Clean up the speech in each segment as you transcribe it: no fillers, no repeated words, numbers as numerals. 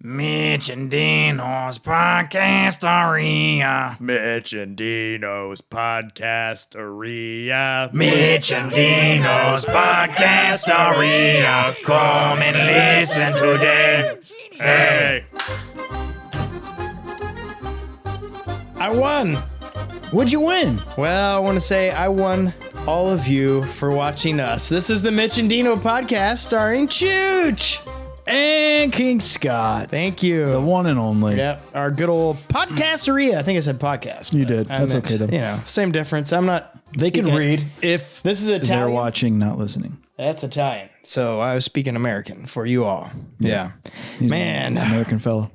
Mitch and Dino's Podcasteria. Mitch and Dino's Podcasteria. Mitch and Dino's Podcasteria. Come and listen today. Hey. I won. What'd you win? Well, I want to say I won all of you for watching us. This is the Mitch and Dino podcast starring Chooch. And King Scott. Thank you. The one and only. Yep. Our good old podcasteria. I think I said podcast. You did. That's meant, okay though. You know, same difference. I'm not. They can read if this is Italian. They're watching, not listening. That's Italian. So I was speaking American for you all. Yeah. He's Man. an American fellow.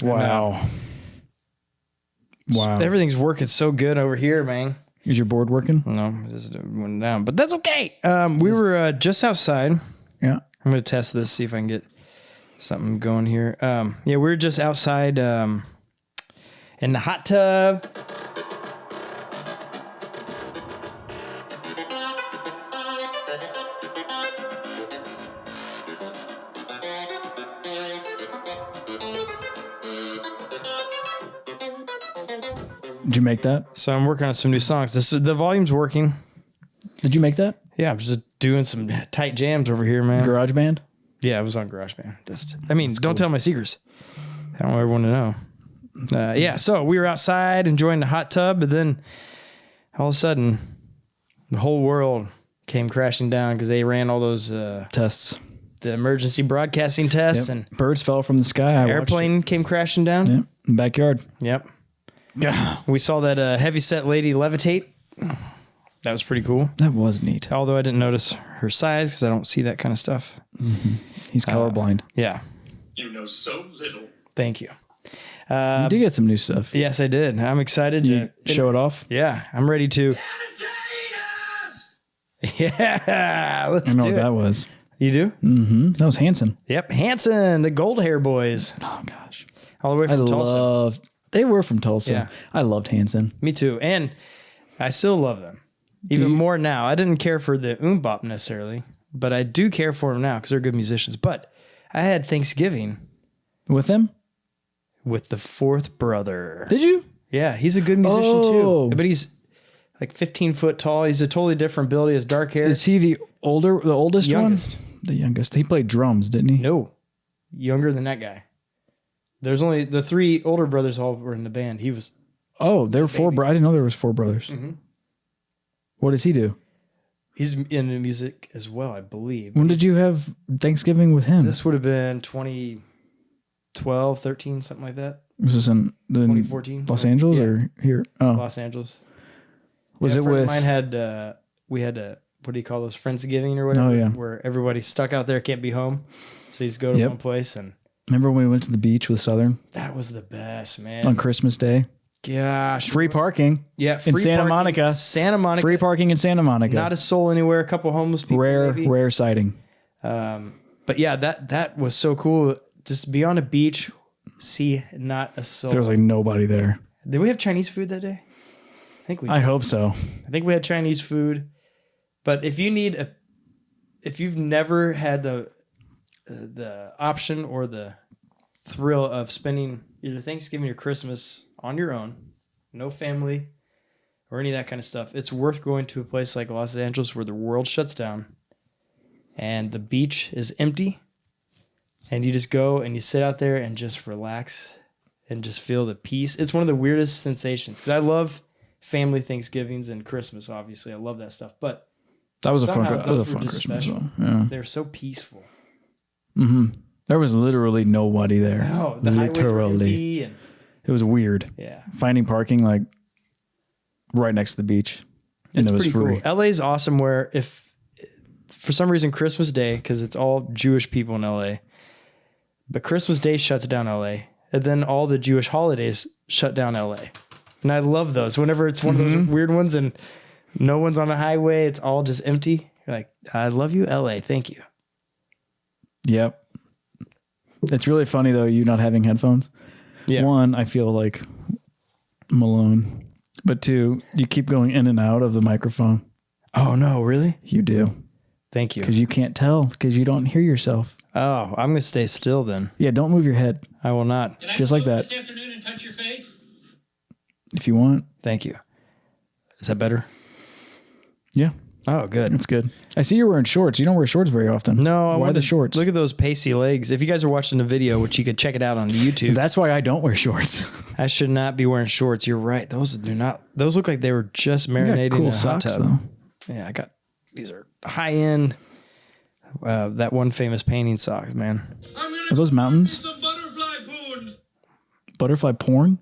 Wow. Wow. Everything's working so good over here, man. Is your board working? No, it just went down, but that's okay. We were just outside. Yeah. I'm going to test this, see if I can get something going here. Yeah, we were just outside in the hot tub. Did you make that? So I'm working on some new songs. The volume's working. Did you make that? Yeah, I'm just doing some tight jams over here, man. GarageBand? Yeah, I was on GarageBand. Don't tell my secrets. I don't want everyone to know. Yeah, so we were outside enjoying the hot tub, and then all of a sudden, the whole world came crashing down because they ran all those Tests. the emergency broadcasting tests, Yep. and Birds fell from the sky. airplane came crashing down. Yep. In the backyard. Yep. We saw that heavyset lady levitate. That was pretty cool. That was neat. Although I didn't notice her size because I don't see that kind of stuff. He's colorblind. Yeah. You know so little. Thank you. You did get some new stuff. Yes, I did. I'm excited You to show it off? Yeah, I'm ready to. Yeah, let's I know do what it. that was. You do? Mm-hmm. That was Hanson. Yep, Hanson, the gold hair boys, Oh, gosh. all the way from Tulsa. They were from Tulsa. Yeah. I loved Hanson. Me too, and I still love them even more now. I didn't care for the bop necessarily, but I do care for them now because they're good musicians. But I had Thanksgiving With them? with the fourth brother. Did you? Yeah, he's a good musician Oh. too, but he's like 15 foot tall. He's a totally different build. He has dark hair. Is he the oldest Youngest. one? The youngest. He played drums, didn't he? No, younger than that guy. There's only the three older brothers all were in the band. He was. Oh, there were four. I didn't know there was four brothers. Mhm. What does he do? He's into music as well, I believe. When did you have Thanksgiving with him? This would have been 2012, 13, something like that. Was this in 2014. Los Angeles Yeah. or here? Oh, Los Angeles. was Yeah, it a friend with? of mine had we had a what do you call those, Friendsgiving or whatever? Oh, yeah. Where everybody's stuck out there, can't be home, so you just go to Yep. one place, and Remember when we went to the beach with Southern that was the best, man. on Christmas Day? Gosh, Free parking. yeah, free Santa parking, Monica. Santa Monica, Free parking in Santa Monica. not a soul anywhere. A couple homeless people, maybe. rare sighting. But yeah, that was so cool. Just be on a beach, see not a soul. There was like nobody there. Did we have Chinese food that day? I think we did. I hope so. I think we had Chinese food. But if you've never had the option or the thrill of spending either Thanksgiving or Christmas on your own, no family or any of that kind of stuff, it's worth going to a place like Los Angeles where the world shuts down and the beach is empty, and you just go and you sit out there and just relax and just feel the peace. It's one of the weirdest sensations because I love family Thanksgivings and Christmas. Obviously, I love that stuff, but That was a fun. somehow That was a those were fun just Christmas. special. Yeah. They're so peaceful. There was literally nobody there. No, the highways were literally. empty, and It was weird. yeah, Finding parking like right next to the beach, and it's it was pretty free. cool. LA's awesome. Where if for some reason Christmas Day, because it's all Jewish people in LA, but Christmas Day shuts down LA, and then all the Jewish holidays shut down LA, and I love those. Whenever it's one of those weird ones and no one's on the highway, it's all just empty. You're like, I love you, LA. Thank you. Yep. It's really funny though, you not having headphones. Yeah. One, I feel like Malone, but two, you keep going in and out of the microphone. Oh no, really? You do. Thank you. Because you can't tell because you don't hear yourself. Oh, I'm going to stay still then. Yeah, don't move your head. I will not. Just like that. This afternoon and touch your face? If you want. Thank you. Is that better? Yeah. Oh, good. That's good. I see you're wearing shorts. You don't wear shorts very often. No. Why the shorts? Look at those pasty legs. If you guys are watching the video, which you could check it out on YouTube. That's why I don't wear shorts. I should not be wearing shorts. You're right. Those look like they were just You marinated got cool in a hot socks, tub. though. Yeah, these are high end. That one famous painting socks, man. Are those mountains? Some butterfly poon. Butterfly porn?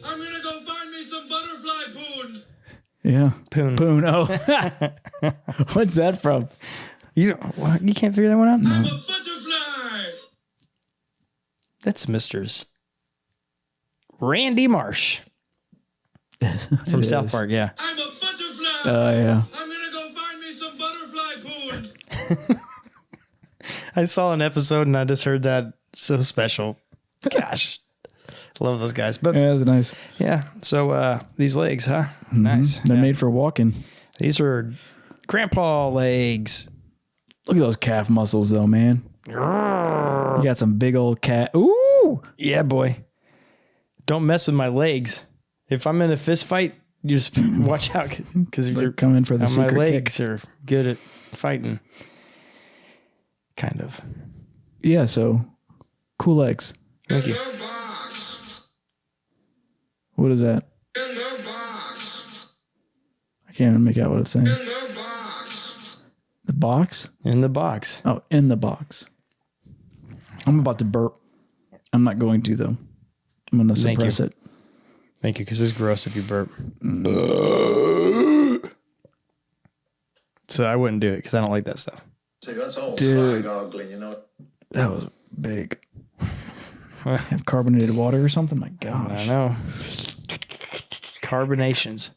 I'm gonna go find me some butterfly poon. Yeah. Poon. Poon. Oh. What's that from? You can't figure that one out? No. I'm a butterfly. That's Mr. Randy Marsh from South Park. Yeah. I'm a butterfly. Yeah. I'm gonna go find me some butterfly poon. I saw an episode and I just heard that. So special. Gosh. Love those guys. But Yeah, that's nice. yeah. So these legs, huh? Nice. They're Yeah. made for walking. These are grandpa legs. Look at those calf muscles, though, man. You got some big old cat. Ooh. Yeah, boy. Don't mess with my legs. If I'm in a fist fight, you just watch out because if They're you're coming for the my secret kick. legs are good at fighting. Kind of. Yeah, so cool legs. Thank you. In the box. What is that? In the box. I can't even make out what it's saying. In the box. The box? In the box. Oh, in the box. I'm about to burp. I'm not going to, though. I'm going to Thank suppress you. it. Thank you, because it's gross if you burp. So I wouldn't do it because I don't like that stuff. See, that's all Dude. ugly, you know. That was big. Have carbonated water or something? My gosh. I know. Carbonations.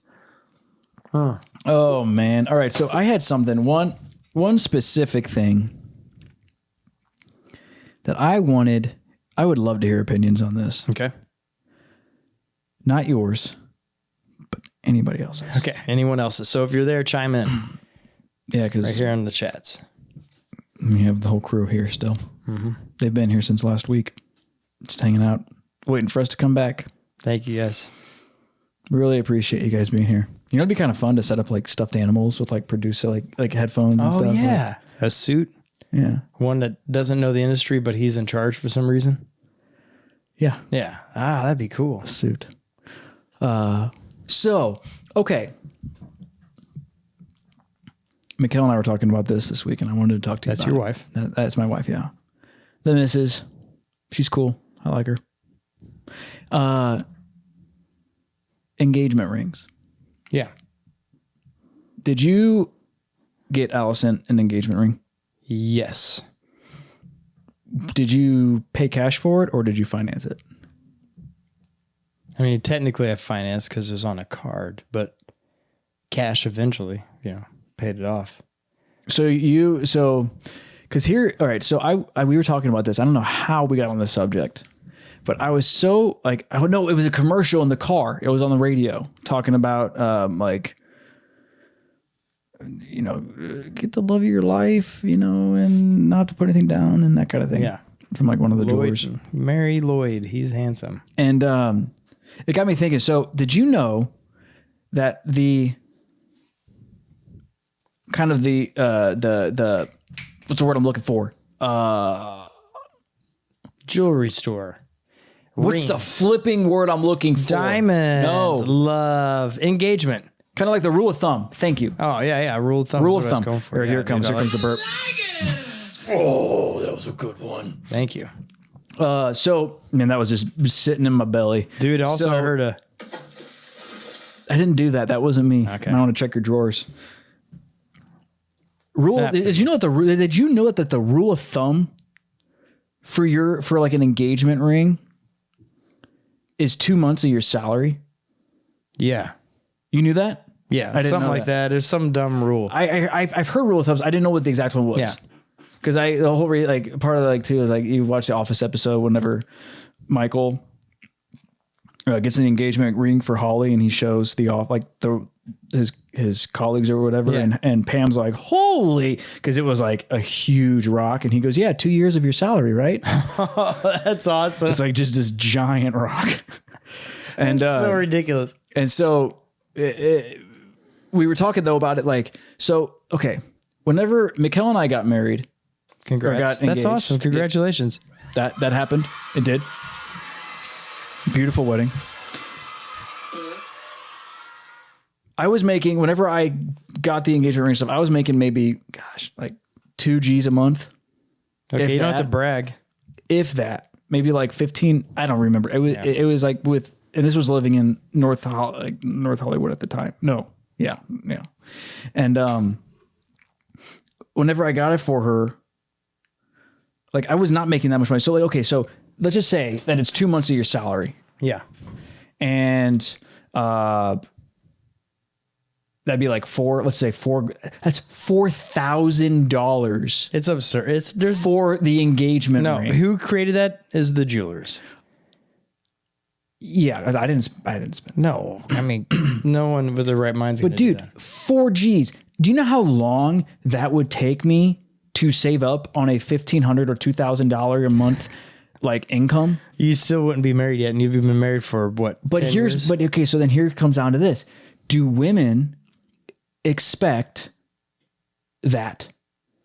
Oh, man. All right, so I had something. One specific thing that I wanted. I would love to hear opinions on this. Okay. Not yours, but anybody else's. Okay. Anyone else's. So if you're there, chime in Yeah, right because here in the chats. we have the whole crew here still. They've been here since last week, just hanging out, waiting for us to come back. Thank you, guys. Really appreciate you guys being here. You know, it'd be kind of fun to set up like stuffed animals with like producer, like headphones and stuff. yeah. A suit. Yeah. One that doesn't know the industry, but he's in charge for some reason. Yeah. Yeah. Ah, that'd be cool. Suit. So, okay. Mikkel and I were talking about this week, and I wanted to talk to you That's about your it. wife. That's my wife, yeah. The missus. She's cool. I like her. Engagement rings. Yeah. Did you get Allison an engagement ring? Yes. Did you pay cash for it, or did you finance it? I mean, technically I financed because it was on a card, but cash eventually, paid it off. Because here, all right, so we were talking about this. I don't know how we got on this subject, but I was so like, oh no, it was a commercial in the car. It was on the radio talking about get the love of your life, and not to put anything down and that kind of thing. Yeah. From like one of the jewelers. Mary Lloyd. He's handsome. And it got me thinking. So did you know that the kind of the what's the word I'm looking for? Jewelry store. What's the Rings. flipping word I'm looking for? Diamonds. No. Love. Engagement. Kind of like the rule of thumb. Thank you. Oh, yeah. Rule of thumb. Rule is of what I was thumb. going for. All right, Yeah, here it comes. dude, Here comes the burp. Oh, that was a good one. Thank you. So, man, that was just sitting in my belly. Dude, also I heard a... I didn't do that. That wasn't me. Okay. I want to check your drawers. That- Did you know that the rule of thumb for like an engagement ring is 2 months of your salary? Yeah. You knew that? Yeah. I didn't something know like that. There's some dumb rule. I've heard rule of thumbs. I didn't know what the exact one was. Yeah. Because the whole part of it too is like you watch the Office episode whenever Michael gets an engagement ring for Holly and he shows the his colleagues or whatever. Yeah. And Pam's like, holy, because it was like a huge rock. And he goes, yeah, 2 years of your salary, right? That's awesome. It's like just this giant rock. And That's so ridiculous. And so we were talking though about it. Like, so, okay. Whenever Mikkel and I got married, Congrats. got That's engaged, awesome. Congratulations. that happened. It did. Beautiful wedding. I was making, whenever I got the engagement ring stuff, I was making maybe, like 2 G's a month. Okay, you don't have to that. brag. If that, maybe like 15. I don't remember. It was like with, and this was living in North Hollywood at the time. No. Yeah. And whenever I got it for her, like I was not making that much money. So like, okay, so let's just say that it's 2 months of your salary. Yeah. And that'd be like that's $4,000. It's absurd. There's for the engagement ring. Who created that is the jewelers. Yeah, I didn't spend. No, I mean, no one with their right mind's But dude, 4 G's. Do you know how long that would take me to save up on a $1,500 or $2,000 a month like income? You still wouldn't be married yet, and you've been married for what? But 10 years? okay, so then here it comes down to this: do women expect that?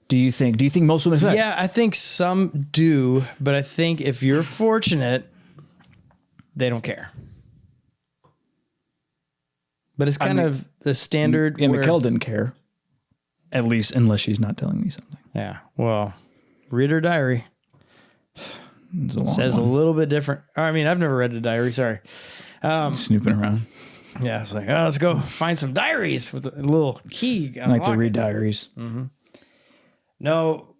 Do you think most women expect? Yeah, I think some do, but I think if you're fortunate, they don't care. But it's kind of the standard. Yeah, Mikkel didn't care. At least, unless she's not telling me something. Yeah. Well, read her diary. It's a long Says one. a little bit different. I mean, I've never read a diary. Sorry. Snooping around. Yeah, it's like, oh, let's go find some diaries with a little key. I like to read diaries. Mm-hmm. No,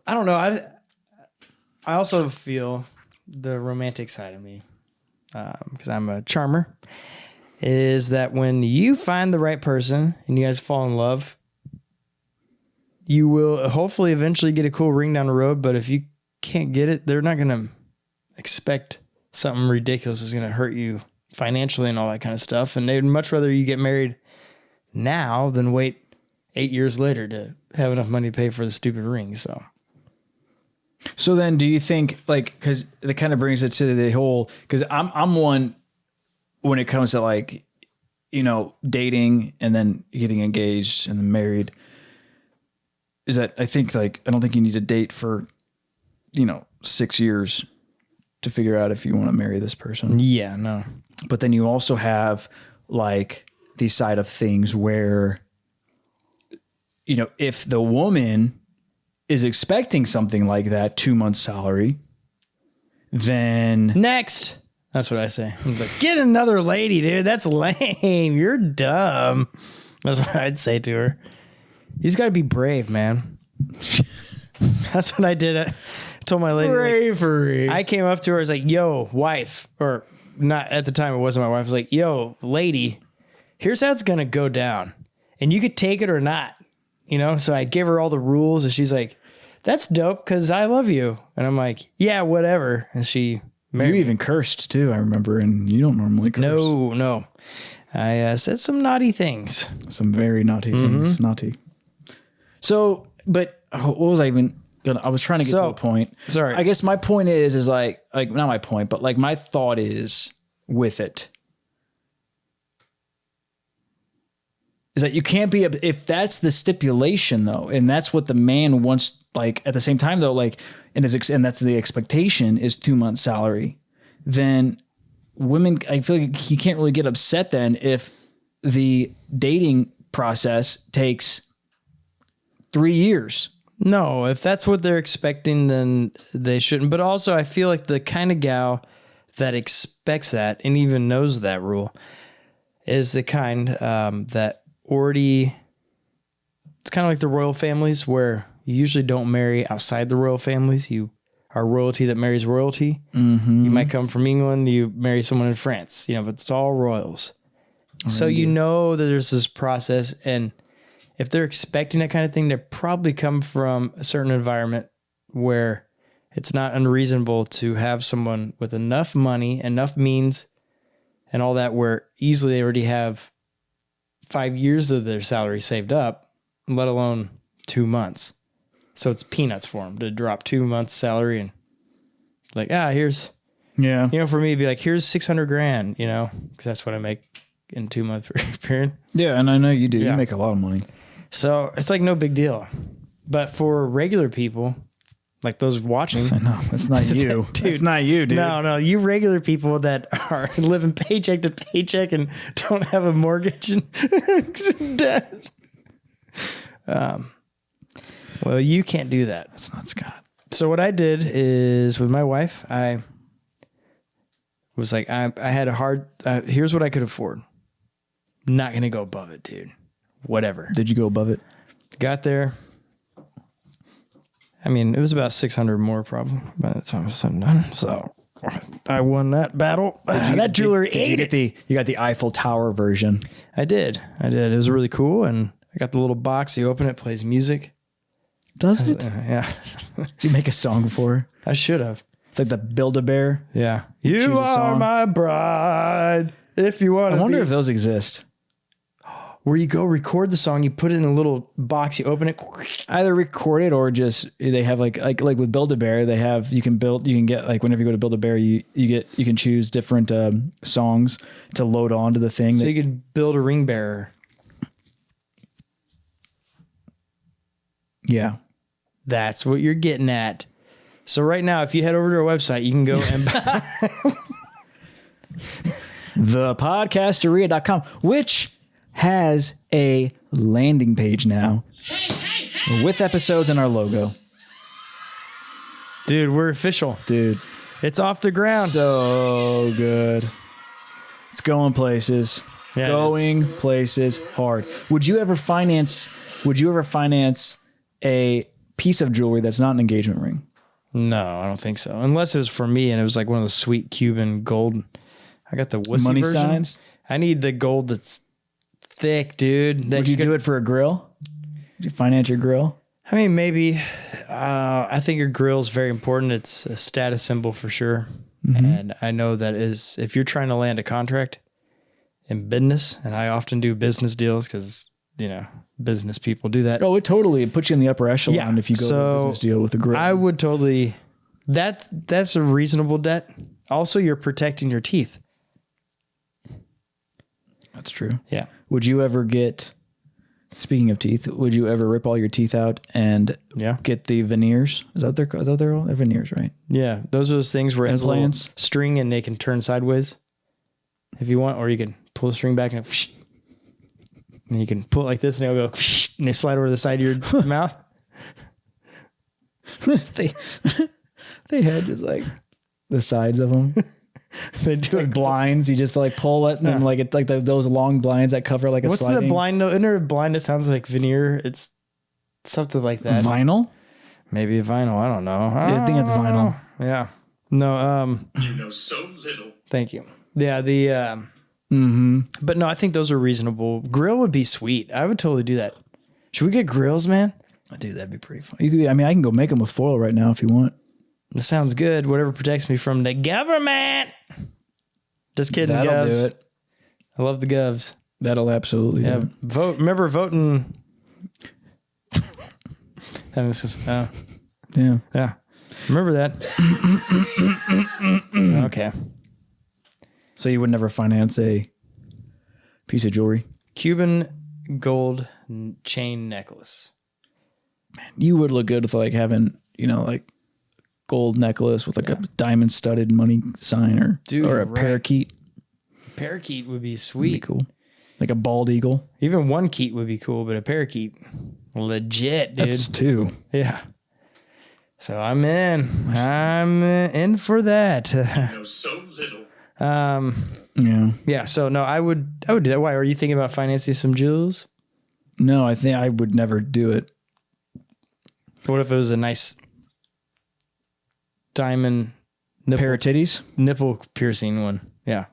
I don't know. I also feel the romantic side of me, because I'm a charmer, is that when you find the right person and you guys fall in love, you will hopefully eventually get a cool ring down the road. But if you can't get it, they're not going to expect something ridiculous is going to hurt you financially and all that kind of stuff. And they'd much rather you get married now than wait 8 years later to have enough money to pay for the stupid ring. So then do you think, like, because that kind of brings it to the whole, because I'm one when it comes to like, dating and then getting engaged and then married, is that I think like, I don't think you need to date for, 6 years to figure out if you want to marry this person. Yeah, no. But then you also have like the side of things where, if the woman is expecting something like that, 2 months salary, then next. That's what I say. I'm like, get another lady, dude. That's lame. You're dumb. That's what I'd say to her. He's got to be brave, man. That's what I did. I told my lady. Bravery. I came up to her. I was like, yo, wife. Or not at the time. It wasn't my wife. I was like, yo, lady, here's how it's going to go down. And you could take it or not. So I gave her all the rules. And she's like, that's dope because I love you. And I'm like, yeah, whatever. And she married You even cursed too, I remember. And you don't normally curse. No. I said some naughty things. Some very naughty things. Naughty. So, but what was I even gonna? I was trying to get to a point. Sorry. I guess my point is like not my point, but like my thought is with it is that you can't be if that's the stipulation though, and that's what the man wants. Like at the same time though, like and that's the expectation is 2 months salary. Then women, I feel like you can't really get upset then if the dating process takes 3 years. No, if that's what they're expecting, then they shouldn't. But also, I feel like the kind of gal that expects that and even knows that rule is the kind that already, it's kind of like the royal families where you usually don't marry outside the royal families. You are royalty that marries royalty. Mm-hmm. You might come from England, you marry someone in France, but it's all royals. So you know that there's this process, and if they're expecting that kind of thing, they probably come from a certain environment where it's not unreasonable to have someone with enough money, enough means, and all that, where easily they already have 5 years of their salary saved up, let alone 2 months. So it's peanuts for them to drop 2 months salary and like, here's, Yeah. you know, for me, it'd be like, here's $600,000, you know, because that's what I make in 2 month period. Yeah. And I know you do. Yeah. You make a lot of money. So it's like no big deal. But for regular people, like those watching, I know. It's not you. Dude, it's not you, dude. No, you regular people that are living paycheck to paycheck and don't have a mortgage and debt. Well, you can't do that. That's not Scott. So what I did is with my wife, I was like, I had a hard, here's what I could afford. Not going to go above it, dude. Whatever. Did you go above it? Got there. I mean, it was about 600 more probably by the time it was done. So I won that battle. That jewelry You got the Eiffel Tower version. I did. It was really cool. And I got the little box. You open it, plays music. Does it? Yeah. Did you make a song for her? I should have. It's like the Build-A-Bear. Yeah. Choose You a are song. my bride. If you want to I wonder be. if those exist. Where you go record the song, you put it in a little box, you open it. Either record it or just they have like with Build-A-Bear, they have you can get like whenever you go to Build-A-Bear, you can choose different songs to load onto the thing. So you could build a ring bearer. Yeah. That's what you're getting at. So right now, if you head over to our website, you can go and Thepodcasteria.com, which has a landing page now with episodes and our logo. dude, we're official. Dude, It's off the ground. so good. It's going places. Yeah, it Going places hard. Would you ever finance a piece of jewelry that's not an engagement ring? No, I don't think so. Unless it was for me and it was like one of those sweet Cuban gold. I got the wussy Money version. signs? I need the gold that's thick, dude. That Would you do it for a grill? Would you finance your grill? I mean, maybe. I think your grill is very important. It's a status symbol for sure. And I know that is if you're trying to land a contract in business, and I often do business deals because, you know, business people do that. Oh, it puts you in the upper echelon if you go to a business deal with a grill. I would totally. That's a reasonable debt. Also, you're protecting your teeth. That's true. Yeah. Would you ever speaking of teeth, would you ever rip all your teeth out and get the veneers? Is that they're all? They're veneers, right? Yeah. Those are those things where it has a little Implants? string and they can turn sideways if you want, or you can pull the string back and you can pull it like this and it'll go and they slide over the side of your mouth. they had just like the sides of them. They do Like blinds, you just like pull it and then like it's like those long blinds that cover like a What's sliding. the blind note? Isn't there a blind that sounds like veneer? It's something like that. Vinyl? Maybe a vinyl. I don't know. I think it's vinyl. Yeah. No. You know so little. Thank you. Yeah. But no, I think those are reasonable. Grill would be sweet. I would totally do that. Should we get grills, man? Dude, that'd be pretty fun. I can go make them with foil right now if you want. That sounds good. Whatever protects me from the government. Just kidding, That'll Govs. do it. I love the Govs. That'll absolutely do it. Vote. Remember voting. That was just, Yeah. yeah. Remember that. Okay. So you would never finance a piece of jewelry? Cuban gold chain necklace. You would look good with like having, like gold necklace with like a diamond studded money sign or a parakeet. Parakeet would be Would be sweet. cool. Like a bald eagle. Even one keet would be cool, but a parakeet, legit, dude. That's two. Yeah. So I'm in. I'm in for that. You know so little. Yeah. Yeah. So no, I would do that. Why? Are you thinking about financing some jewels? No, I think I would never do it. What if it was a nice diamond Pair of titties? nipple piercing one? Yeah.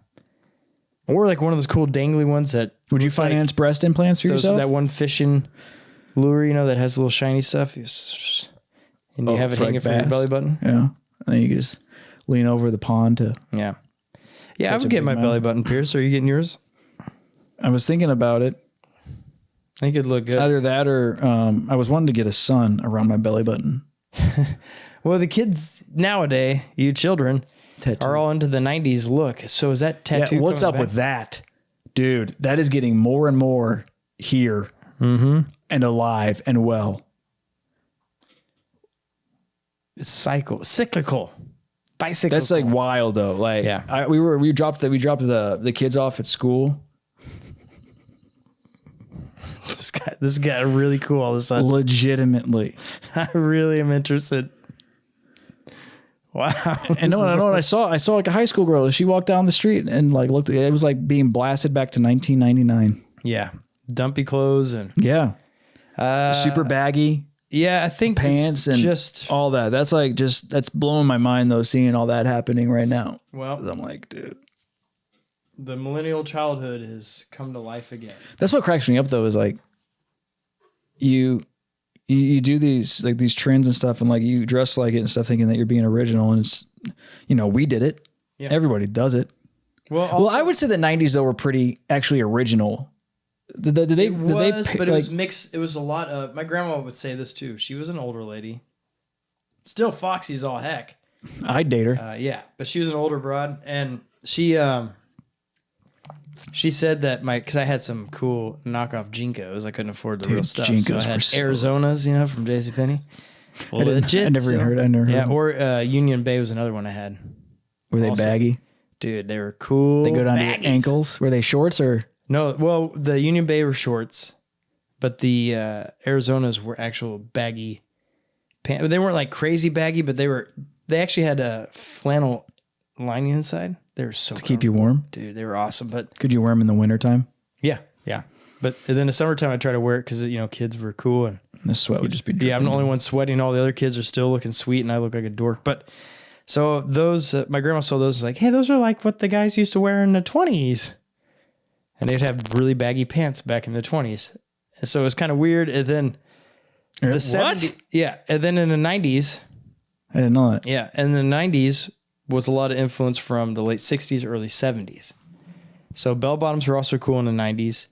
Or like one of those cool dangly ones that Would you looks like finance breast implants for yourself? that one fishing lure, that has a little shiny stuff. And you have it for, like, hanging from your bass? belly button. Yeah. And then you could just lean over the pond to. Yeah. Yeah, I Such would a get big my mouth. belly button pierced. Are you getting yours? I was thinking about it. think it'd look good. Either that or I was wanting to get a sun around my belly button. Well, the kids nowadays, you children, Tattoo. are all into the 90s look. So is that tattoo? Yeah, what's coming up back? with that? Dude, that is getting more and more here and alive and well. It's cyclical. Bicycle. That's like wild though. Like Yeah. we dropped the kids off at school. This got really cool all of a sudden. Legitimately. I really am interested. Wow. And no, I saw like a high school girl. She walked down the street and like looked. It was like being blasted back to 1999. Yeah. Dumpy clothes and Yeah. Super baggy yeah, I think pants and just all that. That's like that's blowing my mind though, seeing all that happening right now. well, 'Cause I'm like, dude. the millennial childhood has come to life again. That's what cracks me up though, is like you do these like these trends and stuff, and like you dress like it and stuff, thinking that you're being original, and it's we did it. Yeah. Everybody does it. Well, I would say the 90s though were pretty actually original. Did they but it was mixed. It was a lot of. My grandma would say this too. She was an older lady, still foxy as all heck. I'd date her. Yeah, but she was an older broad, and she said that because I had some cool knockoff Jinkos. I couldn't afford the real stuff. Jinkos so I had were so- Arizonas, from JCPenney. I never even heard. I never Yeah, heard. or Union Bay was another one I had. Were they also- baggy? Dude, they were cool. They go down to baggies. your ankles. Were they shorts or? No, well, the Union Bay were shorts, but the Arizonas were actual baggy pants. They weren't like crazy baggy, but they actually had a flannel lining inside. They were so To keep you warm? dude. They were awesome. But Could you wear them in the wintertime? yeah. But then the summertime, I try to wear it because kids were cool, and The sweat would just be yeah, I'm the dripping. only one sweating. All the other kids are still looking sweet, and I look like a dork. But so those, my grandma saw those. Was like, hey, those are like what the guys used to wear in the 20s. And they'd have really baggy pants back in the 20s. And so it was kind of weird. And then the 70s. Yeah. And then in the 90s. I didn't know that. Yeah. And the 90s was a lot of influence from the late 60s, early 70s. So bell bottoms were also cool in the 90s.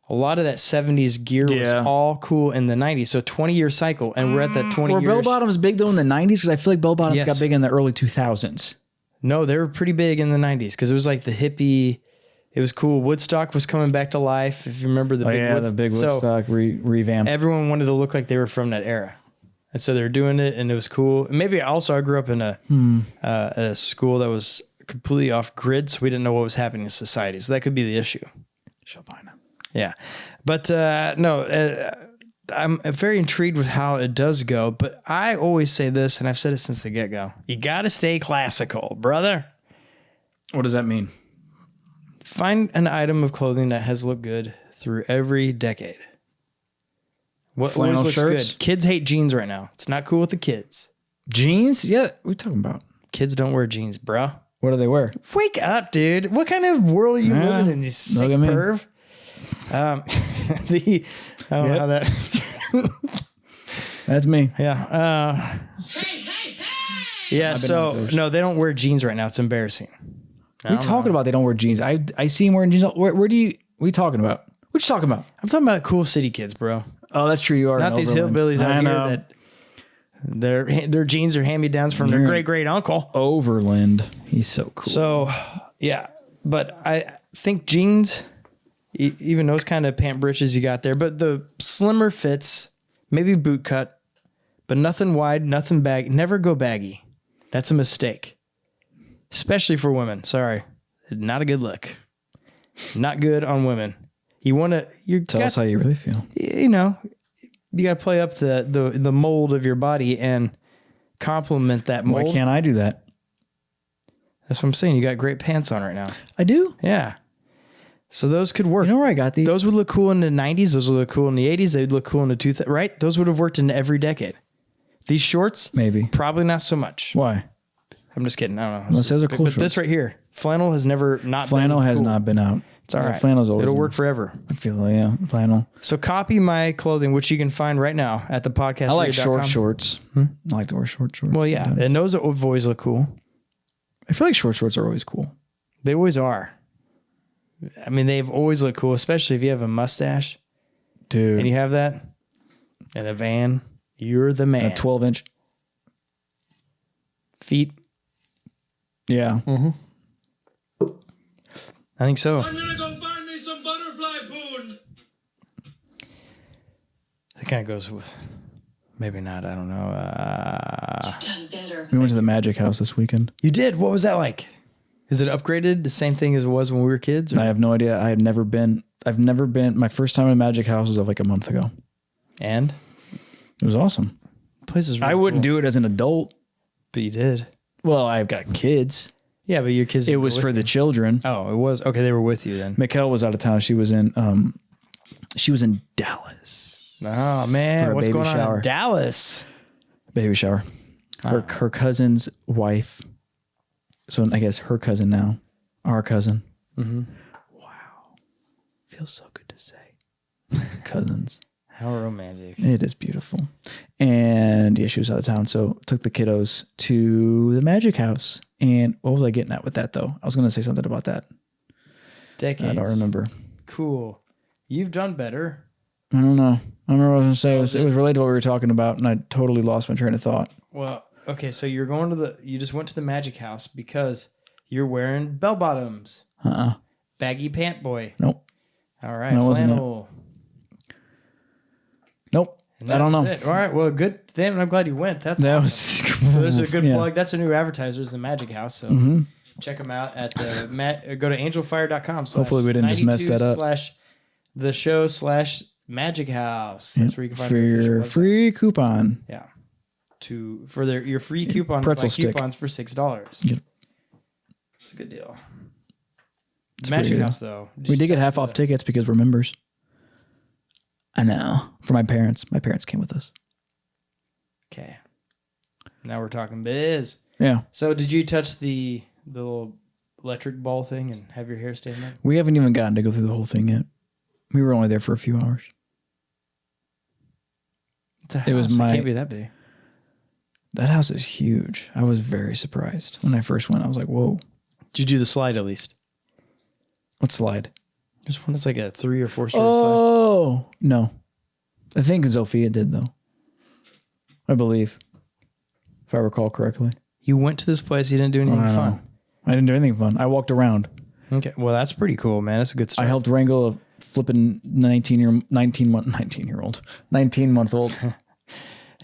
A lot of that 70s gear was Yeah. all cool in the 90s. So 20-year cycle. And we're at that 20 Were years. bell bottoms big though in the 90s? Because I feel like bell bottoms Yes. got big in the early 2000s. No, they were pretty big in the 90s because it was like the hippie. It was cool. Woodstock was coming back to life. If you remember the big Woodstock revamp. Everyone wanted to look like they were from that era. And so they were doing it and it was cool. And maybe also I grew up in a school that was completely off grid. So we didn't know what was happening in society. So that could be the issue. Yeah. But I'm very intrigued with how it does go. But I always say this, and I've said it since the get-go. You got to stay classical, brother. What does that mean? Find an item of clothing that has looked good through every decade. What Flannel always looks shirts? good? Kids hate jeans right now. It's not cool with the kids. Jeans? Yeah. What are you talking about? Kids don't wear jeans, bro. What do they wear? Wake up, dude. What kind of world are you living in, you sick look at me. perv? I don't know how that... That's me. Yeah. Yeah, so, no, they don't wear jeans right now. It's embarrassing. What are you talking about? They don't wear jeans. I see them wearing jeans. What are you talking about? What you talking about? I'm talking about cool city kids, bro. Oh, that's true. You are Not these hillbillies out here that their jeans are hand-me-downs from their great-great-uncle. Overland. He's so cool. So, yeah. But I think jeans, even those kind of pant breeches you got there, but the slimmer fits, maybe boot cut, but nothing wide, nothing baggy. Never go baggy. That's a mistake. Especially for women. Sorry. Not a good look. Not good on women. You want to... Tell us how you really feel. You got to play up the mold of your body and compliment that mold. Why can't I do that? That's what I'm saying. You got great pants on right now. I do. Yeah. So those could work. You know where I got these? Those would look cool in the 90s. Those would look cool in the 80s. They would look cool in the 2000s, right? Those would have worked in every decade. These shorts, maybe. Probably not so much. Why? I'm just kidding. I don't know. Unless those are cool But shorts. this right here, flannel has never not Flannel been has cool. not been out. It's all right. Flannel's always It'll in. work forever. I feel, yeah, flannel. So copy my clothing, which you can find right now at the podcast. I like short shorts. I like to wear short shorts. Well, yeah. sometimes. And those have always look cool. I feel like short shorts are always cool. They always are. I mean, they've always looked cool, especially if you have a mustache. dude. and you have that in a van, you're the man. A 12-inch. Feet. Yeah. I think so. I'm gonna go find me some butterfly poon. It kind of goes with, maybe not. I don't know. Done better. We went to the Magic House this weekend. You did. What was that like? Is it upgraded? The same thing as it was when we were kids? Or? I have no idea. I've never been. My first time in Magic House was like a month ago. And It was awesome. the place is. Really I wouldn't cool. do it as an adult. But you did. Well, I've got kids. Yeah, but your kids. It was for the children. Oh, it was okay. They were with you then. Mikkel was out of town. She was in Dallas. Oh man, For a what's baby going on shower. in Dallas? Baby shower. Her cousin's wife. So I guess her cousin now. Our cousin. Mm-hmm. Wow. Feels so good to say. Cousins. How romantic. It is beautiful. And yeah, she was out of town. So took the kiddos to the Magic House. And what was I getting at with that though? I was going to say something about that. Decades. I don't remember. Cool. You've done better. I don't know. I don't remember what I was going to say. It was related to what we were talking about. And I totally lost my train of thought. Well, okay, so you just went to the Magic House because you're wearing bell bottoms. Baggy pant boy. Nope. All right, That wasn't it. flannel. Nope. And I that don't know. was it. All right, well, good. Damn, I'm glad you went. That's That awesome. was So there's a good yeah. plug. That's a new advertiser, is the Magic House. So check them out at the go to angelfire.com. Hopefully we didn't just mess that up. /the show/Magic House. That's where you can find for the official your website. free coupon. Yeah. For your free coupon, Pretzel buy stick. coupons for $6. Yep. It's a good deal. It's Magic pretty good. House though. We did get half off ticket. tickets because we're members. I know. For my parents. My parents came with us. Okay. Now we're talking biz. Yeah. So did you touch the little electric ball thing and have your hair stand up? We haven't even gotten to go through the whole thing yet. We were only there for a few hours. It's a It was house. my- It can't be that big. That house is huge. I was very surprised. When I first went, I was like, whoa. Did you do the slide at least? What slide? There's one that's like a 3 or 4 story slide. Oh, no. I think Zofia did, though. I believe. If I recall correctly. You went to this place, you didn't do anything I don't fun. know. I didn't do anything fun. I walked around. Okay. Well, that's pretty cool, man. That's a good I start. helped wrangle a flipping 19-month-old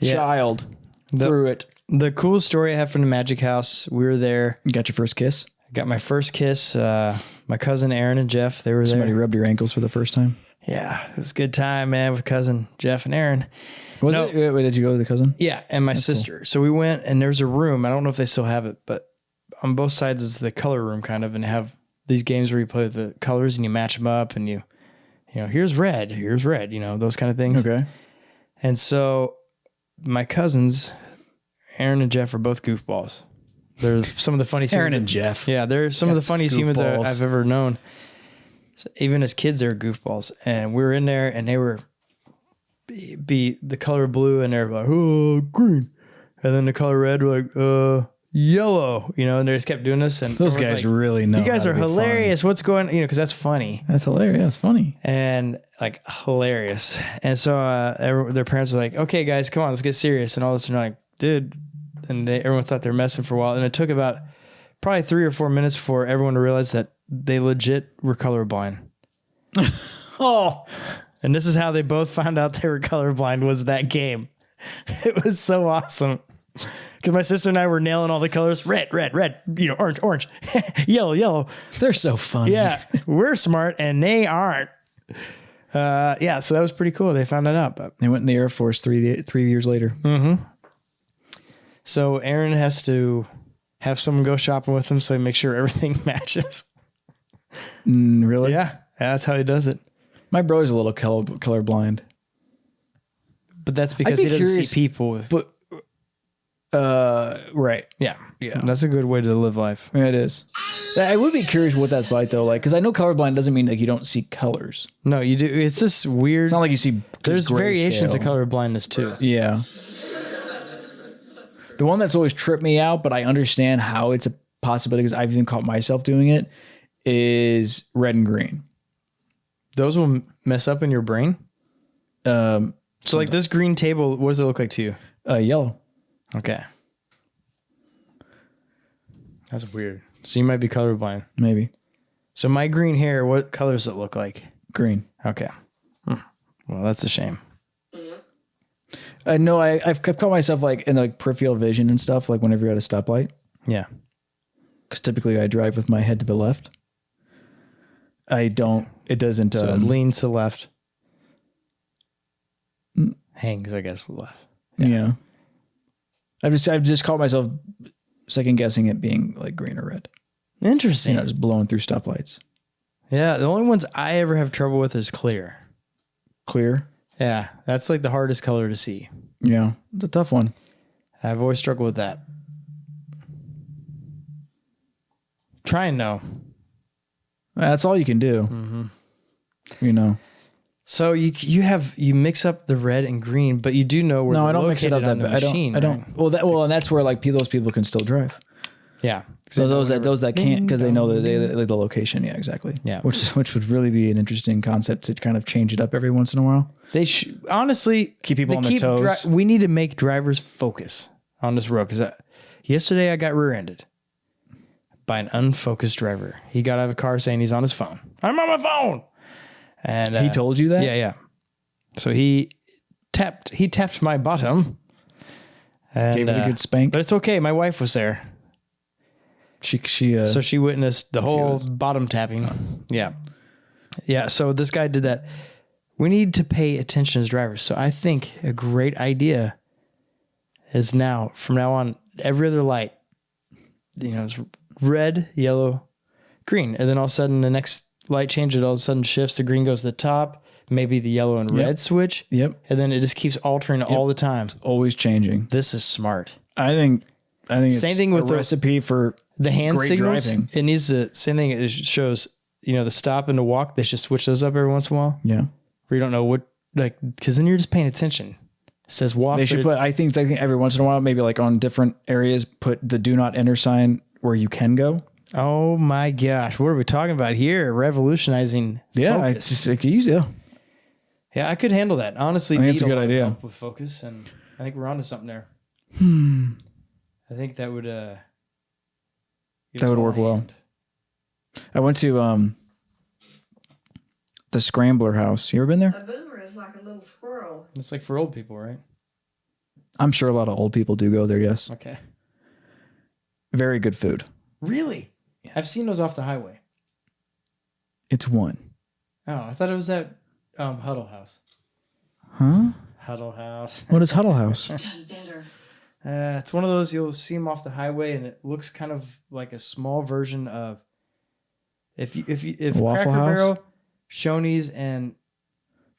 Yeah. child through it. The cool story I have from the Magic House, we were there. You got your first kiss? I got my first kiss. My cousin Aaron and Jeff, they were Somebody there. rubbed your ankles for the first time? Yeah, it was a good time, man, with cousin Jeff and Aaron. Was No. it? Wait, did you go with the cousin? Yeah, and my sister. So we went, and there's a room. I don't know if they still have it, but on both sides is the color room, kind of, and have these games where you play with the colors and you match them up, and you know, here's red, those kind of things. Okay. And so my cousins, Aaron and Jeff, are both goofballs. They're some of the funniest Aaron humans. and Jeff. Yeah, they're some of the Yes, funniest humans goofballs. I've ever known. So even as kids, they were goofballs. And we were in there, and they were be the color blue, and they're like, oh, green. And then the color red, we're like, yellow. And they just kept doing this. And Those everyone's guys like, really know. you guys how are to be funny. hilarious. What's going on? Because that's funny. That's hilarious. That's funny. And like hilarious. And so their parents were like, okay, guys, come on, let's get serious. And all this, and they're like, dude. And everyone thought they were messing for a while. And it took about probably 3 or 4 minutes for everyone to realize that they legit were colorblind. Oh. And this is how they both found out they were colorblind, was that game. It was so awesome. Because my sister and I were nailing all the colors. Red, orange, yellow. They're so funny. Yeah, we're smart and they aren't. Yeah, so that was pretty cool. They found that out. But They went in the Air Force 3 years later. so Aaron has to have someone go shopping with him so he makes sure everything matches. Really? Yeah, that's how he does it. My brother's a little colorblind. But that's because I'd he be doesn't curious- see people with. But, right. Yeah. That's a good way to live life. It is. I would be curious what that's like, though. Like, because I know colorblind doesn't mean like you don't see colors. No, you do. It's just weird. It's not like you see. There's variations of grayscale. color blindness too. Yeah. The one that's always tripped me out, but I understand how it's a possibility because I've even caught myself doing it, is red and green. Those will mess up in your brain. So like this green table, what does it look like to you? Yellow. Okay. That's weird. So you might be colorblind. Maybe. So my green hair, what color does it look like? Green. Okay. Well, that's a shame. No, I've caught myself like in like peripheral vision and stuff, like whenever you're at a stoplight. Yeah. Because typically I drive with my head to the left. It doesn't. So it leans to the left. Hangs, I guess, to the left. Yeah. I've just caught myself second guessing it being like green or red. Interesting. Just blowing through stoplights. Yeah. The only ones I ever have trouble with is clear. Clear. Yeah. That's like the hardest color to see. Yeah. It's a tough one. I've always struggled with that. Try and know. That's all you can do. Mm-hmm. So you mix up the red and green, but you do know where. No, they're I don't mix it up located that on the bad. machine, I don't. right? Well, and that's where like those people can still drive. Yeah. So those that can't because they know the location. Yeah, exactly. Yeah. Which would really be an interesting concept to kind of change it up every once in a while. They honestly keep people on their toes. We need to make drivers focus on this road because yesterday I got rear-ended by an unfocused driver. He got out of the car saying he's on his phone. I'm on my phone. And he told you that? Yeah. So he tapped my bottom. And, gave it a good spank. But it's okay. My wife was there. So she witnessed the whole bottom tapping. Yeah. So this guy did that. We need to pay attention as drivers. So I think a great idea is from now on, every other light, it's red, yellow, green. And then all of a sudden the next light change, it all of a sudden shifts. The green goes to the top, maybe the yellow and red switch. Yep. And then it just keeps altering all the time. It's always changing. This is smart. I think it's same thing with a recipe for the hand great signals. driving. It needs the same thing. It shows, the stop and the walk. They should switch those up every once in a while. Yeah. Where you don't know because then you're just paying attention. It says walk. They should put, I think every once in a while, maybe like on different areas, put the do not enter sign where you can go. Oh my gosh. What are we talking about here? Revolutionizing focus. Yeah, I could handle that. Honestly, I think it's a good idea. Help with focus, and I think we're onto something there. I think that would work well. I went to the Scrambler House. You ever been there? A boomer is like a little squirrel. It's like for old people, right? I'm sure a lot of old people do go there, yes. Okay. Very good food. Really? Yeah. I've seen those off the highway. It's one. Oh, I thought it was that Huddle House. Huh? Huddle House. What is Huddle House? Done better. It's one of those, you'll see them off the highway, and it looks kind of like a small version of if Waffle Cracker House? Barrel, Shoney's, and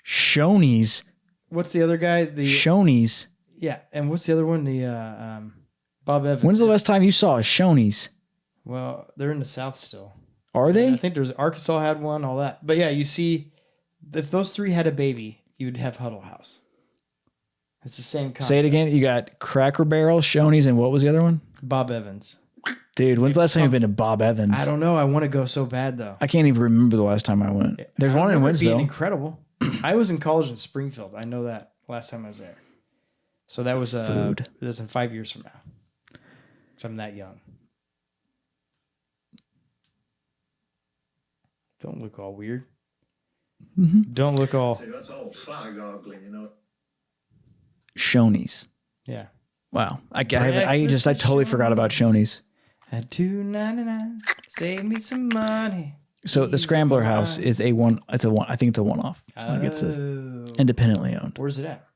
Shoney's. What's the other guy? Shoney's. Yeah, and what's the other one? The Bob Evans. When's the last time you saw a Shoney's? Well, they're in the South still. Are they? I think there's Arkansas had one, all that. But yeah, you see, if those three had a baby, you would have Huddle House. It's the same concept. Say it again. You got Cracker Barrel, Shoney's, and what was the other one? Bob Evans. Dude, when's the last time you've been to Bob Evans? I don't know. I want to go so bad though. I can't even remember the last time I went. There's one in Winsville. Being incredible. I was in college in Springfield. I know that last time I was there. So that was food. That's in 5 years from now. Because I'm that young. Don't look all weird. Mm-hmm. Don't look all. That's all side-goggling, Shoney's. Yeah. Wow. I totally forgot about Shoney's. At $2.99, save me some money. So the Scrambler House is a one. It's a one. I think it's a one-off. Like it's independently owned. Where's it at?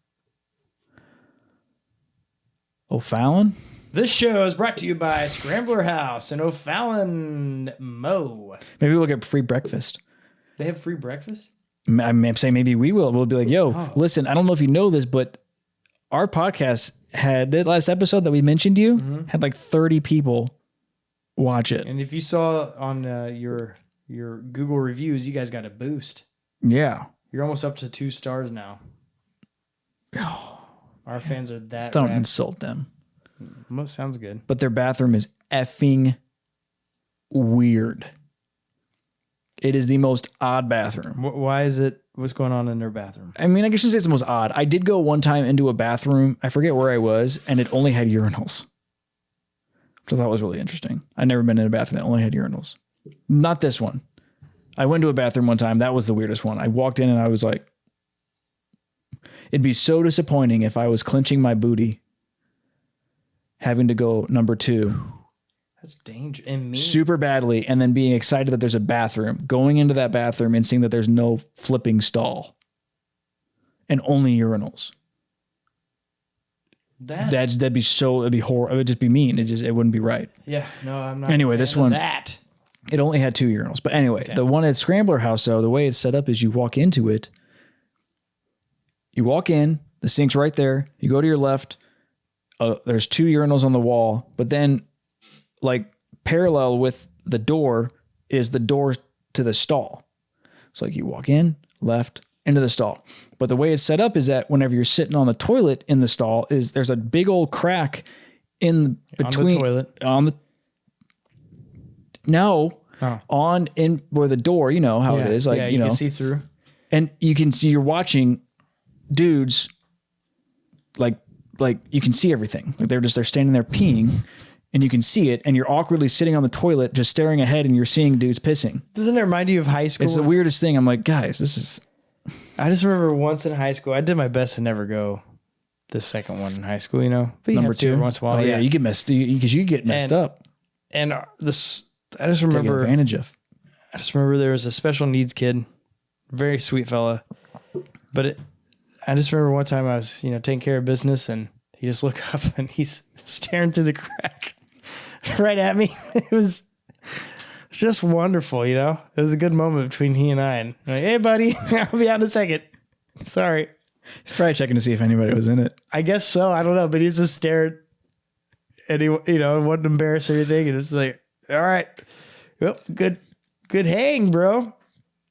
O'Fallon. This show is brought to you by Scrambler House in O'Fallon, Mo. Maybe we'll get free breakfast. They have free breakfast? I'm saying maybe we will. We'll be like, yo, listen, I don't know if you know this, but our podcast had that last episode that we mentioned had like 30 people watch it. And if you saw on your Google reviews, you guys got a boost. Yeah. You're almost up to 2 stars now. Our fans are that. Don't insult them. Most sounds good. But their bathroom is effing weird. It is the most odd bathroom. Why is it what's going on in their bathroom? I mean, I guess you say it's the most odd. I did go one time into a bathroom. I forget where I was, and it only had urinals, which I thought was really interesting. I'd never been in a bathroom that only had urinals. Not this one. I went to a bathroom one time. That was the weirdest one. I walked in and I was like, it'd be so disappointing if I was clenching my booty, having to go number 2. That's dangerous. And mean. Super badly, and then being excited that there's a bathroom, going into that bathroom and seeing that there's no flipping stall and only urinals. That'd be horrible. It would just be mean. It wouldn't be right. Yeah, no, I'm not. Anyway, this one, that it only had 2 urinals. But anyway, okay. The one at Scrambler House, though, the way it's set up is you walk into it, you walk in, the sink's right there, you go to your left, there's 2 urinals on the wall, but then like parallel with the door is the door to the stall. So like you walk in, left, into the stall. But the way it's set up is that whenever you're sitting on the toilet in the stall there's a big old crack in between on the toilet. On in where the door, you know how it is, like you know, can see through. And you can see you're watching dudes like you can see everything. Like they're standing there peeing. And you can see it, and you're awkwardly sitting on the toilet, just staring ahead, and you're seeing dudes pissing. Doesn't it remind you of high school? It's the weirdest thing. I'm like, guys, this is... I just remember once in high school, I did my best to never go the second one in high school, you know? But you number have to 2? once in a while. Oh, yeah, you get messed up. And this, I just remember... Taken advantage of. I just remember there was a special needs kid, very sweet fella. But I just remember one time I was, taking care of business, and he just looked up, and he's staring through the crack. Right at me. It was just wonderful, It was a good moment between he and I. And I'm like, hey, buddy, I'll be out in a second. Sorry. He's probably checking to see if anybody was in it. I guess so. I don't know. But he was just staring. And he, wasn't embarrassed or anything. And it was like, all right. Well, good hang, bro.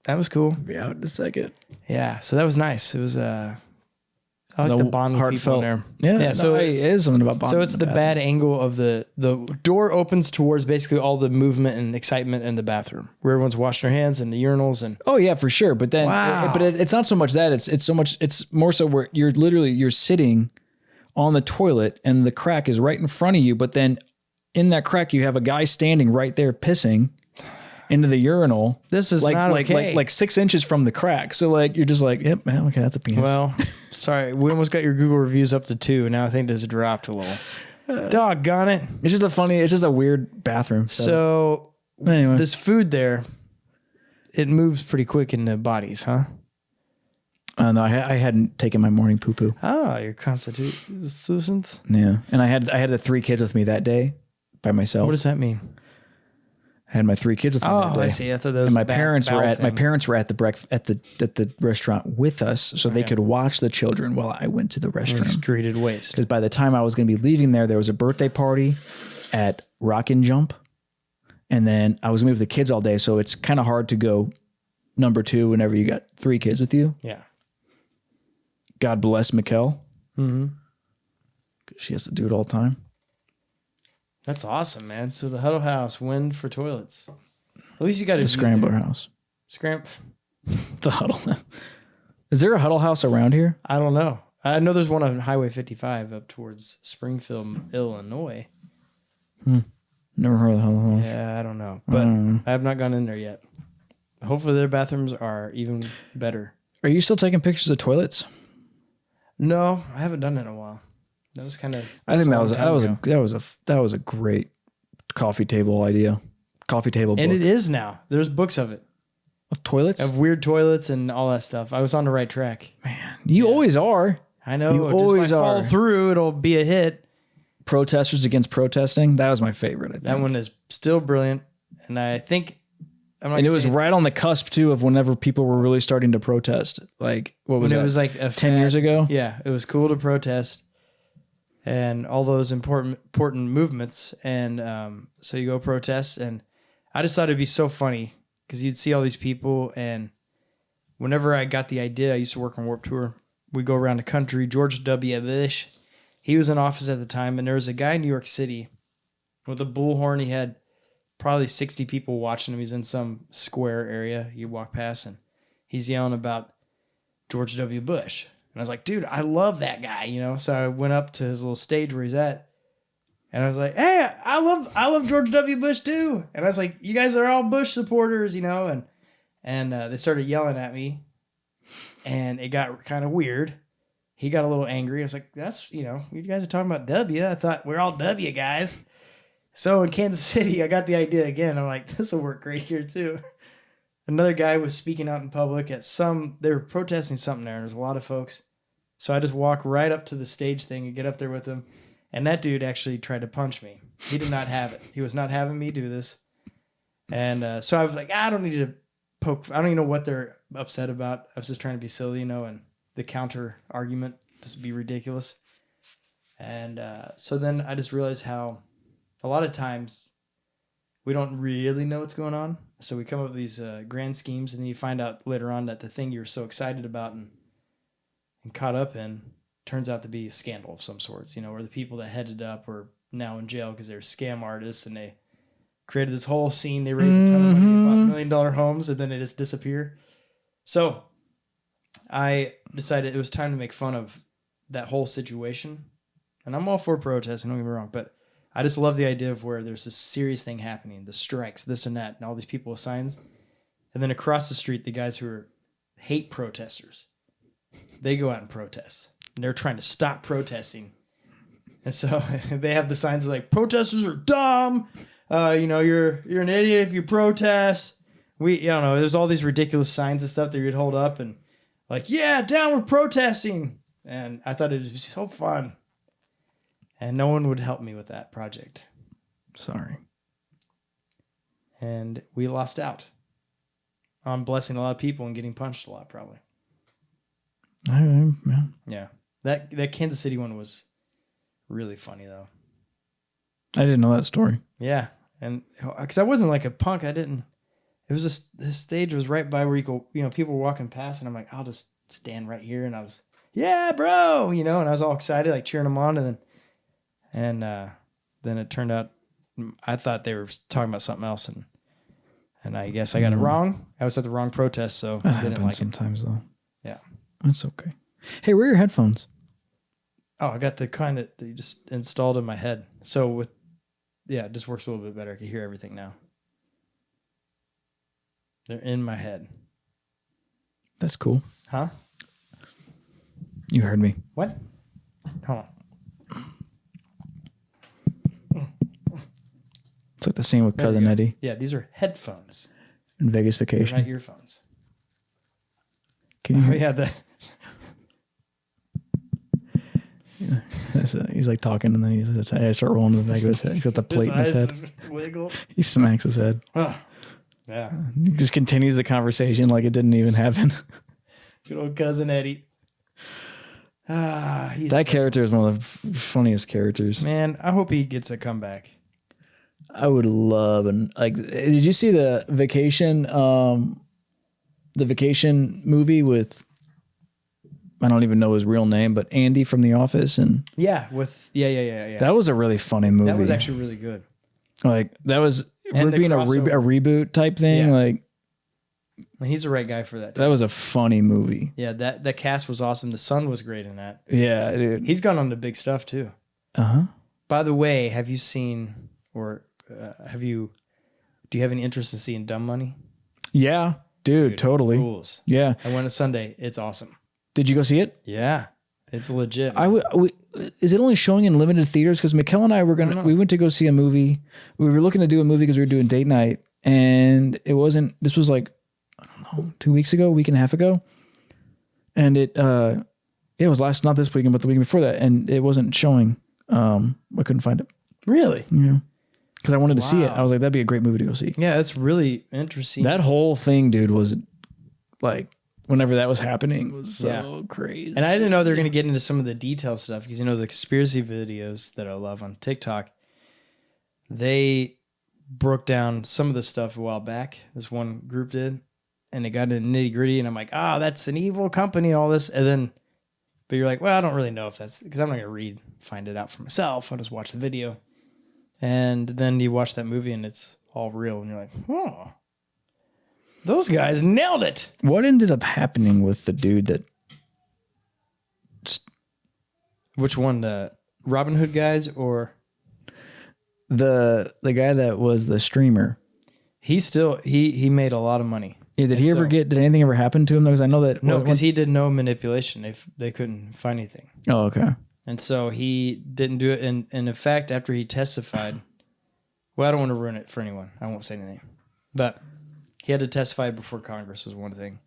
That was cool. Be out in a second. Yeah. So that was nice. It was, I like the bond with people in there. Yeah. So it is something about bond. So it's the bad angle of the door opens towards basically all the movement and excitement in the bathroom where everyone's washing their hands and the urinals and. Oh yeah, for sure. But then, it's not so much that it's more so where you're sitting on the toilet and the crack is right in front of you. But then in that crack, you have a guy standing right there pissing into the urinal. This is not okay. Like 6 inches from the crack. So like, you're just like, yep, man, okay, that's a penis. Well, sorry. We almost got your Google reviews up to 2. Now I think this dropped a little. Doggone it. It's just a weird bathroom. So anyway. This food there, it moves pretty quick in the bodies, huh? No, I hadn't taken my morning poo poo. Oh, your constitution. Yeah. And I had the 3 kids with me that day by myself. What does that mean? I had my 3 kids with me that day. I see. I thought that was and my parents were at the restaurant with us, so they could watch the children while I went to the restroom. Treated waste. Because by the time I was going to be leaving there was a birthday party at Rock and Jump, and then I was going to be with the kids all day, so it's kind of hard to go number 2 whenever you got 3 kids with you. Yeah. God bless Mikkel. Mm-hmm. She has to do it all the time. That's awesome, man. So the Huddle House win for toilets. At least you got the Scrambler House. The Huddle. Is there a Huddle House around here? I don't know. I know there's one on Highway 55 up towards Springfield, Illinois. Never heard of the Huddle House. Yeah, I don't know. But I have not gone in there yet. Hopefully their bathrooms are even better. Are you still taking pictures of toilets? No, I haven't done it in a while. That was kind of. I think that was a great coffee table idea. Coffee table book. And it is now. There's books of it. Of toilets? Of weird toilets and all that stuff. I was on the right track. Man, you always are. I know. You always if I are. follow through, it'll be a hit. Protesters against protesting. That was my favorite. I think. That one is still brilliant. And I think. And it was right on the cusp, too, of whenever people were really starting to protest. Like, what was that? It was like 10 years ago? Yeah. It was cool to protest. And all those important movements. And so you go protest. And I just thought it'd be so funny because you'd see all these people. And whenever I got the idea, I used to work on Warped Tour. We go around the country. George W. Bush, he was in office at the time. And there was a guy in New York City with a bullhorn. He had probably 60 people watching him. He's in some square area. You walk past and he's yelling about George W. Bush. And I was like, dude, I love that guy, you know? So I went up to his little stage where he's at. And I was like, hey, I love George W. Bush too. And I was like, you guys are all Bush supporters, you know? And they started yelling at me. And it got kind of weird. He got a little angry. I was like, that's, you know, you guys are talking about W. I thought we're all W guys. So in Kansas City, I got the idea again. I'm like, this will work great here too. Another guy was speaking out in public at they were protesting something there. And there's a lot of folks. So I just walk right up to the stage thing and get up there with him. And that dude actually tried to punch me. He did not have it. He was not having me do this. And so I was like, I don't need to poke. I don't even know what they're upset about. I was just trying to be silly, you know, and the counter argument just be ridiculous. And so then I just realized how a lot of times we don't really know what's going on. So we come up with these grand schemes, and then you find out later on that the thing you were so excited about and caught up in turns out to be a scandal of some sorts, you know, where the people that headed up were now in jail because they're scam artists and they created this whole scene. They raised a ton of money, bought $1 million homes, and then they just disappear. So I decided it was time to make fun of that whole situation. And I'm all for protesting, don't get me wrong, but I just love the idea of where there's this serious thing happening, the strikes, this and that, and all these people with signs. And then across the street, the guys who hate protesters, they go out and protest. And they're trying to stop protesting. And so they have the signs like, protesters are dumb. You know, you're an idiot if you protest. I don't know. There's all these ridiculous signs and stuff that you'd hold up and like, yeah, down, we're protesting. And I thought it was so fun. And no one would help me with that project. Sorry. And we lost out on blessing a lot of people and getting punched a lot, probably. Yeah. That Kansas City one was really funny, though. I didn't know that story. Yeah. And because I wasn't like a punk, it was just, this stage was right by where people were walking past, and I'm like, I'll just stand right here. And I was, yeah, bro, you know, and I was all excited, like cheering them on. And then it turned out, I thought they were talking about something else. And I guess I got it wrong. I was at the wrong protest, so I didn't like sometimes, though. Yeah. That's okay. Hey, where are your headphones? Oh, I got the kind that you just installed in my head. So it just works a little bit better. I can hear everything now. They're in my head. That's cool. Huh? You heard me. What? Hold on. It's like the same with Cousin Eddie. Yeah, these are headphones. In Vegas Vacation. They're not earphones. Can you? Oh, yeah, he's like talking, and then I start rolling the back of his head. He's got the plate in his head. Wiggle. He smacks his head. Oh, yeah. He just continues the conversation like it didn't even happen. Good old Cousin Eddie. That character is one of the funniest characters. Man, I hope he gets a comeback. I would love did you see the Vacation movie with, I don't even know his real name, but Andy from The Office? And yeah. That was a really funny movie. That was actually really good. Like, that was, for being a reboot type thing, like, and he's the right guy for that. That was a funny movie. Yeah, that cast was awesome. The son was great in that. Yeah, dude. He's gone on to big stuff too. By the way, have you seen, or do you have any interest in seeing Dumb Money? Yeah, dude, totally. Rules. Yeah. I went on Sunday. It's awesome. Did you go see it? Yeah, it's legit. Is it only showing in limited theaters? Because Mikkel and I we went to go see a movie. We were looking to do a movie because we were doing date night, and this was like, I don't know, 2 weeks ago, a week and a half ago. And it was not this weekend, but the weekend before that. And it wasn't showing. I couldn't find it. Really? Yeah. Because I wanted to see it. I was like, that'd be a great movie to go see. Yeah, it's really interesting. That whole thing, dude, was like, whenever that was happening, was so crazy. And I didn't know they were going to get into some of the detail stuff, because, the conspiracy videos that I love on TikTok, they broke down some of the stuff a while back. This one group did. And it got into nitty gritty, and I'm like, that's an evil company, all this. And then, but you're like, well, I don't really know if that's, because I'm not going to find it out for myself. I'll just watch the video. And then you watch that movie and it's all real. And you're like, oh, those guys nailed it. What ended up happening with the dude that Which one? The Robin Hood guys or the guy that was the streamer? He still he made a lot of money. Yeah, did he ever did anything ever happen to him? Because I know that no, because he did no manipulation. They couldn't find anything. Oh, okay. And so he didn't do it. And in fact, after he testified, well, I don't want to ruin it for anyone. I won't say anything. But he had to testify before Congress was one thing.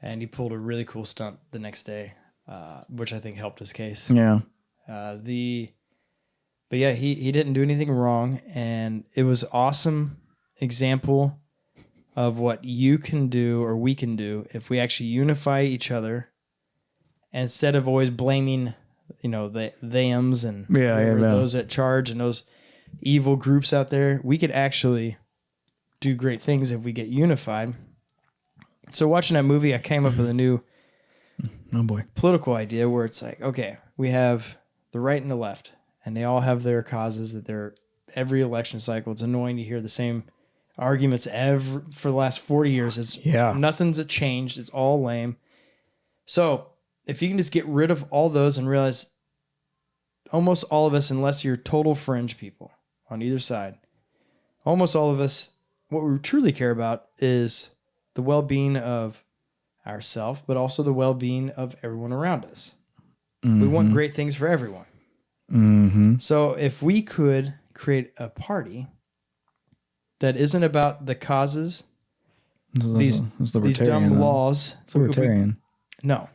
And he pulled a really cool stunt the next day, which I think helped his case. Yeah. But yeah, he didn't do anything wrong. And it was awesome example of what you can do or we can do if we actually unify each other instead of always blaming, the thems and those at charge and those evil groups out there. We could actually do great things if we get unified. So watching that movie, I came up with a new political idea where it's like, okay, we have the right and the left, and they all have their causes that they're every election cycle. It's annoying to hear the same arguments for the last 40 years. Nothing's changed. It's all lame. So if you can just get rid of all those and realize almost all of us, unless you're total fringe people on either side, almost all of us, what we truly care about is the well-being of ourselves, but also the well-being of everyone around us. Mm-hmm. We want great things for everyone. Mm-hmm. So if we could create a party that isn't about the causes, these dumb laws. It's libertarian. No.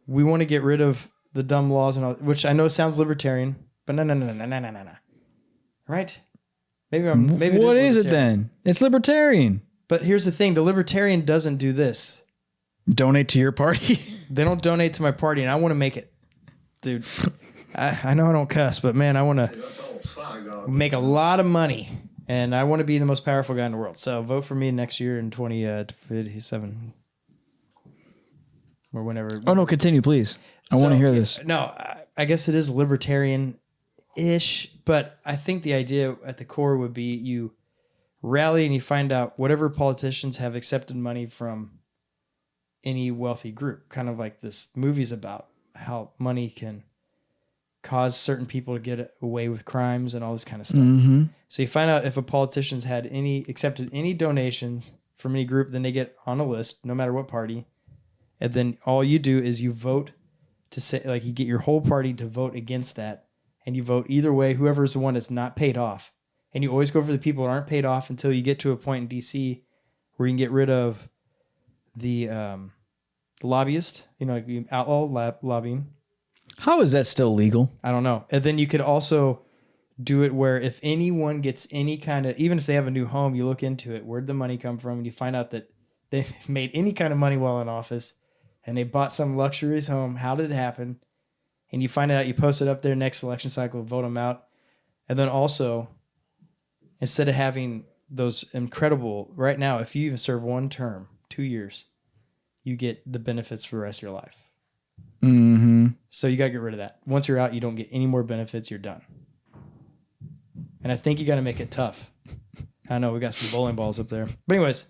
We want to get rid of the dumb laws and all, which I know sounds libertarian, but no. Right? Maybe what is it then? It's libertarian. But here's the thing: the libertarian doesn't do this. Donate to your party. They don't donate to my party, and I want to make it, dude. I know I don't cuss, but man, I want to make a lot of money, and I want to be the most powerful guy in the world. So vote for me next year in 2057 or whenever. Oh no, continue, please. I want to hear this. No, I guess it is libertarian-ish, but I think the idea at the core would be you rally and you find out whatever politicians have accepted money from any wealthy group, kind of like this movie's about how money can cause certain people to get away with crimes and all this kind of stuff. Mm-hmm. So you find out if a politician's had accepted any donations from any group, then they get on a list, no matter what party. And then all you do is you vote to say, like, you get your whole party to vote against that. And you vote either way, whoever's the one that's not paid off. And you always go for the people that aren't paid off until you get to a point in D.C. where you can get rid of the lobbyist, like you outlaw lobbying. How is that still legal? I don't know. And then you could also do it where if anyone gets any kind of, even if they have a new home, you look into it, where'd the money come from? And you find out that they made any kind of money while in office and they bought some luxurious home. How did it happen? And you find out, you post it up there next election cycle, vote them out. And then also, instead of having those incredible, right now, if you even serve one term, 2 years, you get the benefits for the rest of your life. Mm-hmm. So you got to get rid of that. Once you're out, you don't get any more benefits. You're done. And I think you got to make it tough. I know we got some bowling balls up there. But anyways,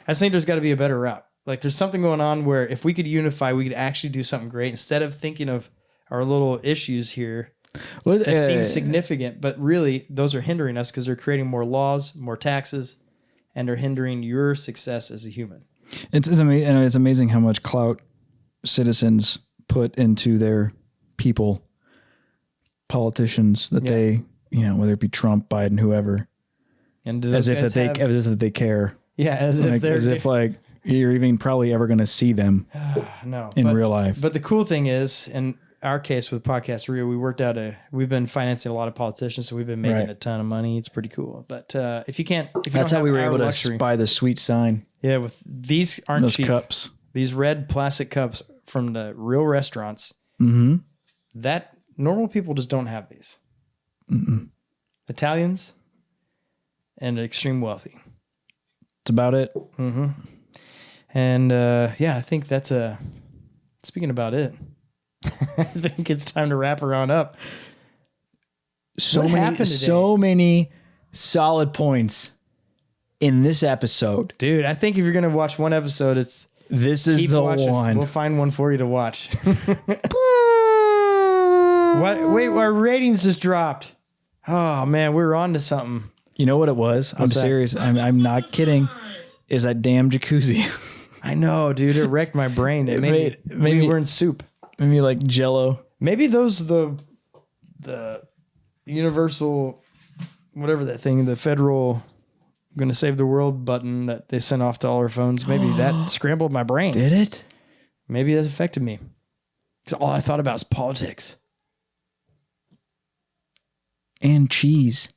I just think there's got to be a better route. Like there's something going on where if we could unify, we could actually do something great instead of thinking of our little issues here. That seems significant, but really those are hindering us because they're creating more laws, more taxes, and they're hindering your success as a human. It's amazing how much clout citizens put into their people, politicians that they, whether it be Trump, Biden, whoever, and as if they care. Yeah, as if like you're even probably ever going to see them. No, in real life. But the cool thing is, in our case with Podcasteria, we've been financing a lot of politicians, so we've been making a ton of money. It's pretty cool. But that's how we were able to spy the sweet sign. Yeah, with these aren't those cheap. Cups. These red plastic cups from the real restaurants. Mm-hmm. That normal people just don't have these. Mm-mm. Italians and extreme wealthy. That's about it. Mm-hmm. And I think that's speaking about it. I think it's time to wrap her on up. So many solid points in this episode. Dude, I think if you're going to watch one episode, this is the watching. one. We'll find one for you to watch. What? Wait, our ratings just dropped. Oh man, we were on to something. You know what it was? I'm serious. I'm not kidding. Is that damn jacuzzi? I know, dude. It wrecked my brain. It made we were in soup. Maybe like Jello. Maybe those the universal, whatever that thing, the federal "gonna save the world" button that they sent off to all our phones. Maybe that scrambled my brain. Did it? Maybe that's affected me. Because all I thought about was politics and cheese.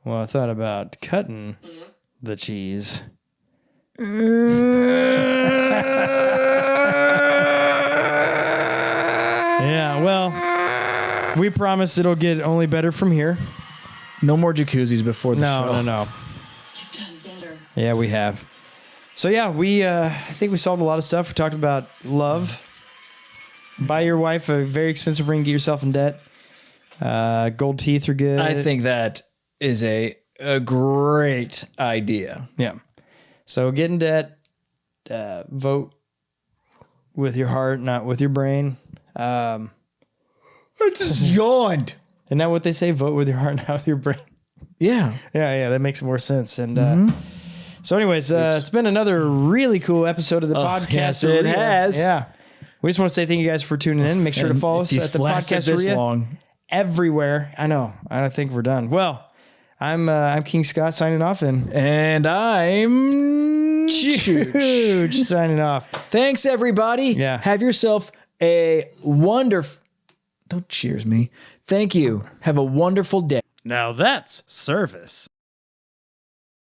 Well, I thought about cutting the cheese. Yeah, well, we promise it'll get only better from here. No more jacuzzis before the show. No. You've done better. Yeah, we have. So yeah, I think we solved a lot of stuff. We talked about love. Buy your wife a very expensive ring, get yourself in debt. Gold teeth are good. I think that is a great idea. Yeah. So get in debt. Vote with your heart, not with your brain. I just yawned. Isn't that what they say? Vote with your heart, not with your brain. Yeah. Yeah. That makes more sense. And so anyways, it's been another really cool episode of the podcast. Yes, it has. Yeah. We just want to say thank you guys for tuning in. Make sure to follow us at the Podcasteria everywhere. I know. I don't think we're done. Well, I'm King Scott signing off, and I'm Chooch signing off. Thanks, everybody. Yeah. Have yourself a wonderful. Don't cheers me. Thank you. Have a wonderful day. Now that's service.